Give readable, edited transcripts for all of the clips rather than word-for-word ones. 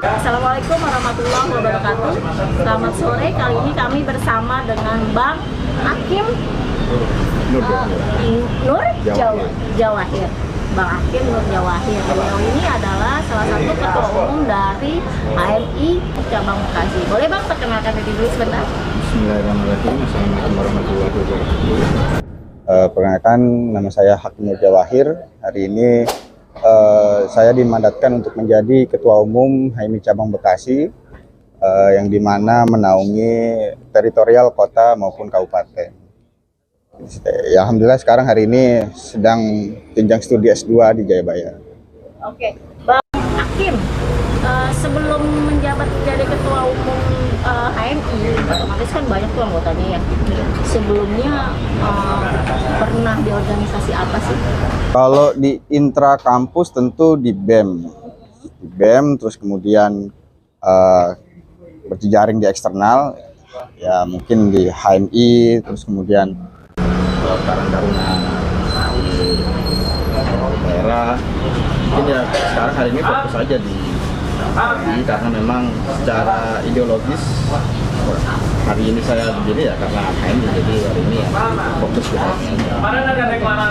Assalamualaikum warahmatullahi wabarakatuh. Selamat sore, kali ini kami bersama dengan Bang Hakim Nur Jawahir. Bang Hakim Nur Jawahir. Beliau ini adalah salah satu ketua umum dari HMI Cabang Bekasi. Boleh Bang perkenalkan diri dulu sebentar? Bismillahirrahmanirrahim. Assalamualaikum warahmatullahi wabarakatuh. Perkenalkan, nama saya Hakim Nur Jawahir. Hari ini saya dimandatkan untuk menjadi Ketua Umum HMI Cabang Bekasi, yang dimana menaungi teritorial kota maupun kabupaten. Ya, alhamdulillah sekarang hari ini sedang jenjang studi S2 di Jayabaya. Oke, Bang Hakim, sebelum menjabat jadi Ketua Umum HMI, otomatis kan banyak tuh anggotanya ya. Sebelumnya pernah di organisasi apa sih? Kalau di intra kampus tentu di BEM, terus kemudian berjejaring di eksternal, ya mungkin di HMI, terus kemudian Karang Taruna di daerah. Mungkin ya sekarang hari ini fokus aja di karena memang secara ideologis hari ini saya jadi ya karena HMI, jadi hari ini ya fokus di HMI.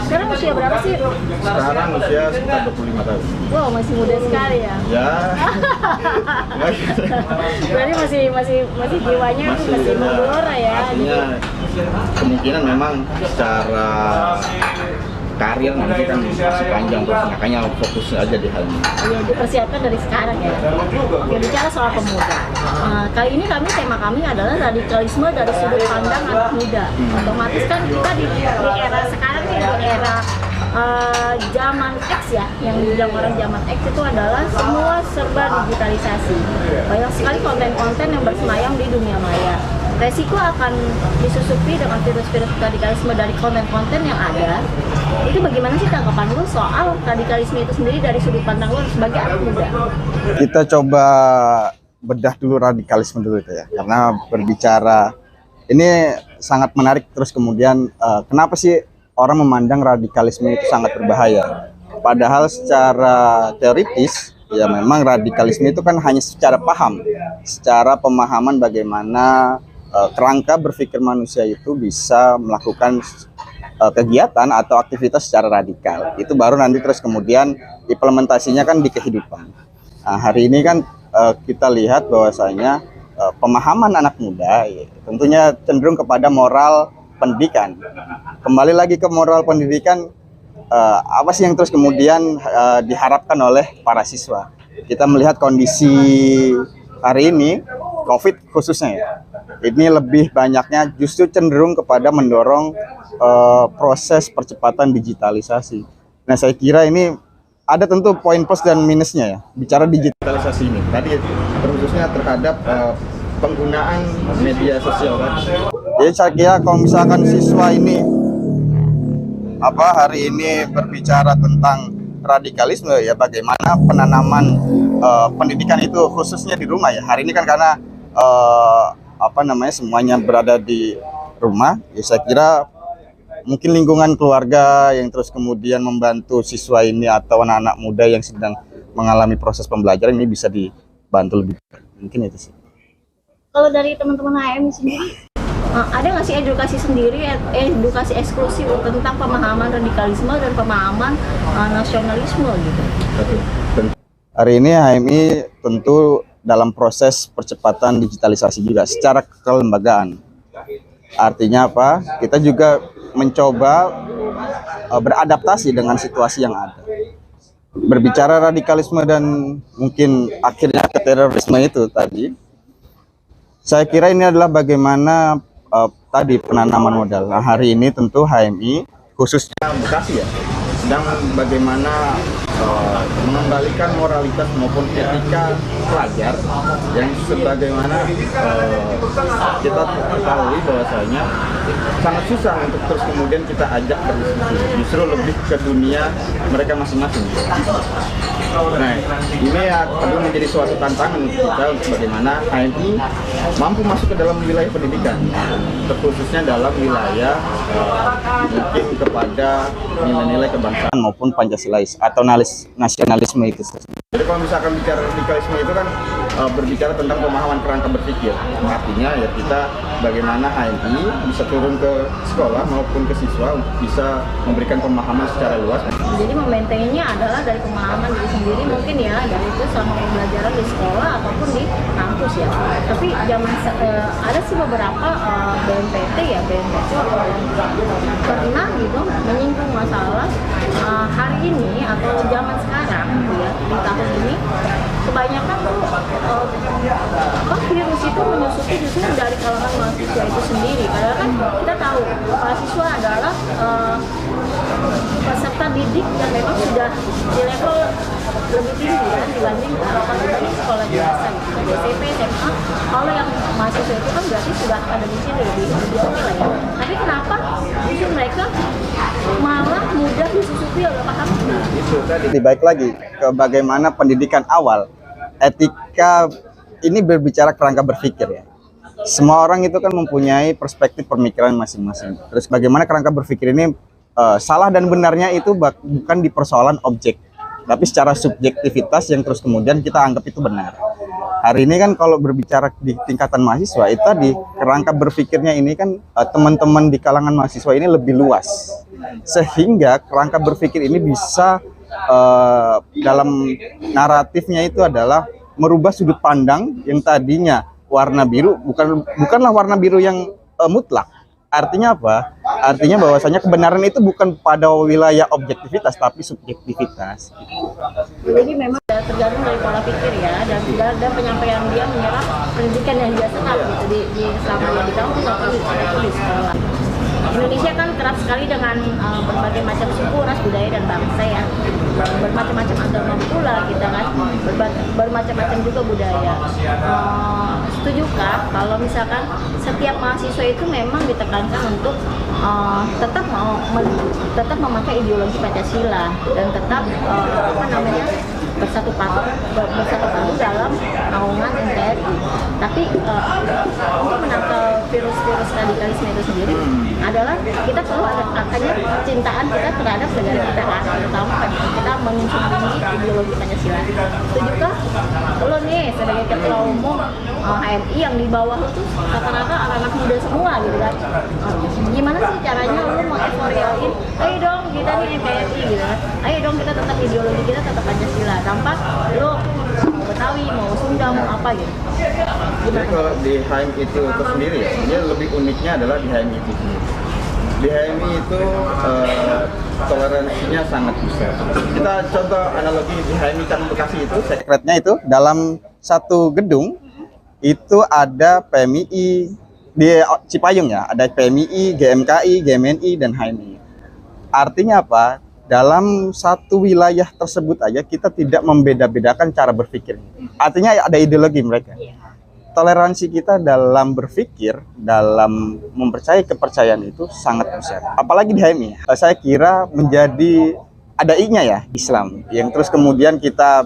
Sekarang usia berapa sih? Sekarang usia sekitar 25 tahun. Wow, masih muda sekali ya. Ya. Berarti masih jiwanya masih mundur ya. Artinya kemungkinan memang secara karir nanti kan masih panjang, terus makanya fokus aja di hal ini. Yang dipersiapkan dari sekarang ya. Oke, bicara soal pemuda. Kali ini tema kami adalah radikalisme dari sudut pandang anak muda. Otomatis kan kita di era sekarang nih, di era zaman X ya, yang dibilang orang zaman X itu adalah semua serba digitalisasi. Banyak sekali konten-konten yang bersemayam di dunia maya. Resiko akan disusupi dengan virus-virus radikalisme dari konten-konten yang ada. Itu bagaimana sih tanggapan lu soal radikalisme itu sendiri dari sudut pandang lu sebagai anak muda? Kita coba bedah dulu radikalisme dulu itu ya, karena berbicara ini sangat menarik. Terus kemudian kenapa sih orang memandang radikalisme itu sangat berbahaya? Padahal secara teoritis ya memang radikalisme itu kan hanya secara paham, secara pemahaman bagaimana kerangka berpikir manusia itu bisa melakukan kegiatan atau aktivitas secara radikal. Itu baru nanti terus kemudian implementasinya kan di kehidupan. Nah, hari ini kan kita lihat bahwasanya pemahaman anak muda ya, tentunya cenderung kepada moral pendidikan. Kembali lagi ke moral pendidikan, apa sih yang terus kemudian diharapkan oleh para siswa? Kita melihat kondisi hari ini, COVID khususnya ya, ini lebih banyaknya justru cenderung kepada mendorong proses percepatan digitalisasi. Nah, saya kira ini ada tentu poin plus dan minusnya ya, bicara digitalisasi ini. Tadi khususnya terhadap penggunaan media sosial. Jadi saya kira kalau misalkan siswa ini hari ini berbicara tentang radikalisme ya, bagaimana penanaman pendidikan itu khususnya di rumah ya. Hari ini kan karena semuanya berada di rumah ya, saya kira mungkin lingkungan keluarga yang terus kemudian membantu siswa ini atau anak-anak muda yang sedang mengalami proses pembelajaran ini bisa dibantu lebih. Mungkin itu sih. Kalau dari teman-teman HMI sendiri, ada nggak sih edukasi sendiri, edukasi eksklusif tentang pemahaman radikalisme dan pemahaman nasionalisme gitu? Hari ini HMI tentu dalam proses percepatan digitalisasi juga secara kelembagaan. Artinya apa? Kita juga mencoba beradaptasi dengan situasi yang ada. Berbicara radikalisme dan mungkin akhirnya ke terorisme itu tadi, saya kira ini adalah bagaimana tadi penanaman modal. Nah, hari ini tentu HMI khususnya Bekasi ya, sedang bagaimana mengembalikan moralitas maupun etika pelajar yang sebagaimana kita ketahui bahwasanya sangat susah untuk terus kemudian kita ajak berdiskusi, justru lebih ke dunia mereka masing-masing. Nah, ini ya perlu menjadi suatu tantangan untuk kita untuk bagaimana HMI mampu masuk ke dalam wilayah pendidikan, terkhususnya dalam wilayah mungkin kepada nilai-nilai kebangsaan maupun Pancasilais atau nasionalisme itu. Jadi kalau misalkan bicara radikalisme itu kan berbicara tentang pemahaman kerangka berpikir. Artinya ya kita bagaimana HMI bisa turun ke sekolah maupun ke siswa untuk bisa memberikan pemahaman secara luas. Jadi membentenginya adalah dari pemahaman diri sendiri mungkin ya, dari itu selama pembelajaran di sekolah ataupun di kampus ya. Tapi ada sih beberapa BNPT ya, BNPT pernah gitu menyinggung masalah hari ini atau zaman sekarang gitu ya, di tahun ini kebanyakan tuh virus itu menyusupi justru dari kalangan mahasiswa itu sendiri. Karena kan kita tahu mahasiswa adalah peserta didik yang memang sudah di level lebih tinggi ya dibanding sekolah biasa gitu. Dari SMP, SMA, kalau yang mahasiswa itu kan berarti sudah akademisnya lebih oke lah ya. Tapi kenapa justru mereka malah mudah disusupi oleh paham? Itu tadi. Baik lagi ke bagaimana pendidikan awal, etika ini berbicara kerangka berpikir ya. Semua orang itu kan mempunyai perspektif pemikiran masing-masing. Terus bagaimana kerangka berpikir ini salah dan benarnya itu bukan di persoalan objek, tapi secara subjektivitas yang terus kemudian kita anggap itu benar. Hari ini kan kalau berbicara di tingkatan mahasiswa itu tadi kerangka berpikirnya ini kan teman-teman di kalangan mahasiswa ini lebih luas, sehingga kerangka berpikir ini bisa dalam naratifnya itu adalah merubah sudut pandang yang tadinya warna biru bukanlah warna biru yang mutlak. Artinya apa? Artinya bahwasanya kebenaran itu bukan pada wilayah objektivitas tapi subjektivitas. Jadi memang tergantung dari pola pikir ya, dan tidak ada penyampaian dia menyerap pendidikan yang dia serap gitu di selama di kampus atau di sekolah. Indonesia kan kerap sekali dengan berbagai macam suku, ras, budaya, dan bangsa ya. Bermacam-macam agama pula kita kan, bermacam-macam juga budaya. Setujukah kalau misalkan setiap mahasiswa itu memang ditekankan untuk tetap memakai ideologi Pancasila dan tetap bersatu padu dalam naungan NKRI. Tapi untuk menangkal virus-virus radikalisme itu sendiri adalah kita perlu adanya kecintaan kita terhadap negara kita kan, terutama kita mengunjungi ideologi Pancasila. Setujukah lo nih sebagai ketua umum HMI yang di bawah itu rata-rata anak-anak muda semua gitu kan? Gimana sih caranya lo mengeuforiain, ayo dong kita nih NKRI gitu kan, ayo dong kita tetap ideologi kita tetap Pancasila tanpa lo mau Betawi, mau Sunda, mau apa gitu. Jadi kalau di HMI itu sendiri ya, dia lebih uniknya adalah di HMI itu sendiri. Di HMI itu toleransinya sangat besar. Kita contoh analogi di HMI Cakung Bekasi itu, sekretnya itu dalam satu gedung itu ada PMII di Cipayung ya, ada PMII, GMKI, GMNI, dan HMI. Artinya apa? Dalam satu wilayah tersebut aja kita tidak membeda-bedakan cara berpikir. Artinya ada ideologi mereka. Toleransi kita dalam berpikir, dalam mempercayai kepercayaan itu sangat besar. Apalagi di HMI. Saya kira menjadi ada I-nya ya, Islam. Yang terus kemudian kita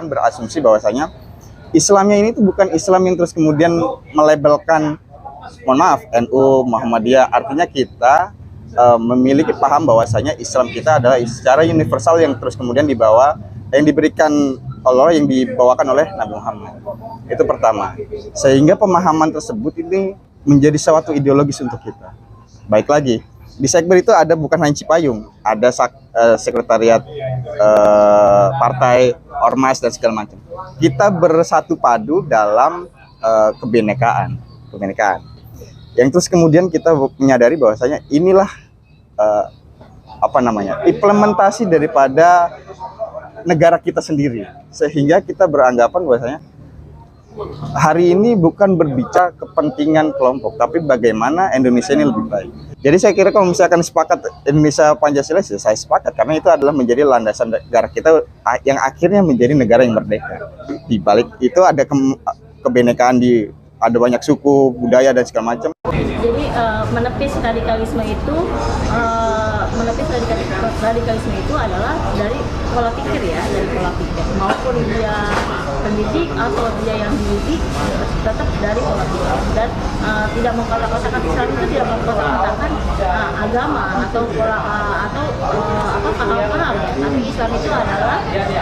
berasumsi bahwasanya Islamnya ini tuh bukan Islam yang terus kemudian melabelkan, mohon maaf, NU, Muhammadiyah. Artinya kita memiliki paham bahwasanya Islam kita adalah secara universal yang terus kemudian dibawa, yang diberikan Allah, yang dibawakan oleh Nabi Muhammad. Itu pertama. Sehingga pemahaman tersebut ini menjadi suatu ideologis untuk kita. Baik lagi, di Sekber itu ada bukan hanya Cipayung, ada sekretariat partai, ormas, dan segala macam. Kita bersatu padu dalam kebinekaan. Yang terus kemudian kita menyadari bahwasanya inilah implementasi daripada negara kita sendiri, sehingga kita beranggapan bahwasanya hari ini bukan berbicara kepentingan kelompok, tapi bagaimana Indonesia ini lebih baik. Jadi saya kira kalau misalkan sepakat Indonesia Pancasila, saya sepakat, karena itu adalah menjadi landasan negara kita yang akhirnya menjadi negara yang merdeka. Di balik itu ada kebinekaan, ada banyak suku, budaya, dan segala macam. Jadi menepis radikalisme itu adalah dari pola pikir ya, dari pola pikir, maupun dia pendidik atau dia yang dididik, tetap dari pola pikir, dan tidak mengkotak-kotakan Islam itu tidak mengkotak-kotakan agama atau pola paham-paham ya. Tapi Islam itu adalah,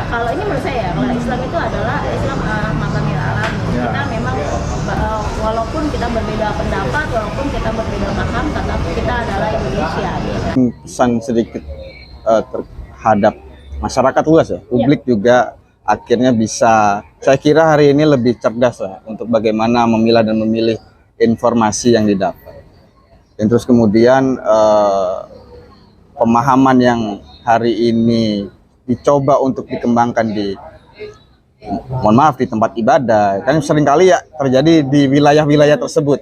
kalau ini menurut saya, kalau Islam itu adalah Islam rahmatan lil alamin. Kita memang walaupun kita berbeda pendapat, walaupun kita berbeda paham, tetapi kita adalah Indonesia. Gitu. Pesan sedikit terhadap masyarakat luas ya, publik juga akhirnya bisa, saya kira hari ini lebih cerdas lah untuk bagaimana memilah dan memilih informasi yang didapat. Dan terus kemudian pemahaman yang hari ini dicoba untuk dikembangkan di, mohon maaf, di tempat ibadah, kan seringkali ya terjadi di wilayah-wilayah tersebut.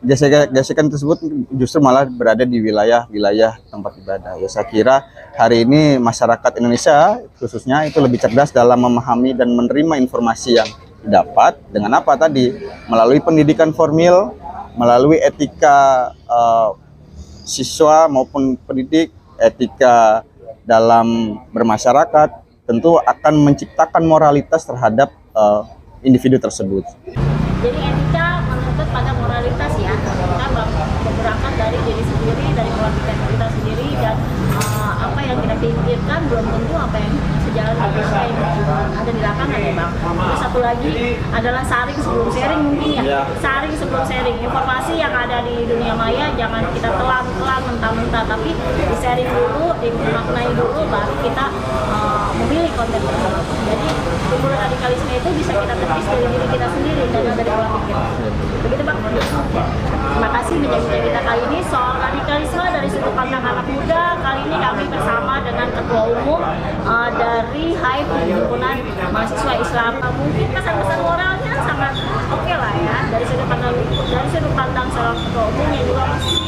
Gesekan tersebut justru malah berada di wilayah-wilayah tempat ibadah. Ya, saya kira hari ini masyarakat Indonesia khususnya itu lebih cerdas dalam memahami dan menerima informasi yang didapat dengan apa tadi? Melalui pendidikan formal, melalui etika siswa maupun pendidik, etika dalam bermasyarakat, tentu akan menciptakan moralitas terhadap individu tersebut. Jadi etika menuntut pada moralitas ya. Kita berangkat dari diri sendiri, dari keluarga kita sendiri, dan apa yang kita pikirkan belum tentu apa yang sejalan dengan apa yang ada di lapangan ya Bang. Terus satu lagi adalah saring sebelum sharing mungkin ya. Saring sebelum sharing. Informasi yang ada di dunia maya jangan kita telan mentah-mentah, tapi di sharing dulu, dimaknai dulu, baru kita memilih konten tersebut. Jadi timbul radikalisme itu bisa kita tepis dari diri kita sendiri dan dari pola pikir. Begitu Bang. Terima kasih bincang-bincang kita kali ini soal radikalisme dari sudut pandang anak muda. Kali ini kami bersama dengan Ketua Umum dari HIP, Himpunan Mahasiswa Islam. Mungkin pesan-pesan moralnya sangat oke lah ya dari sudut pandang seorang Ketua Umum yang juga masih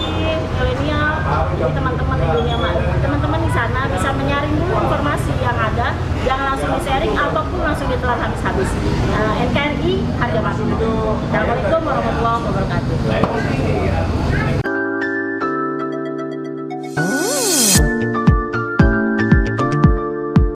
milenial. Jadi teman-teman di dunia maya, teman-teman di sana bisa menyaring dulu informasi yang ada, jangan langsung di-sharing, apapun langsung ditelan habis-habis. NKRI harga mati. Assalamualaikum.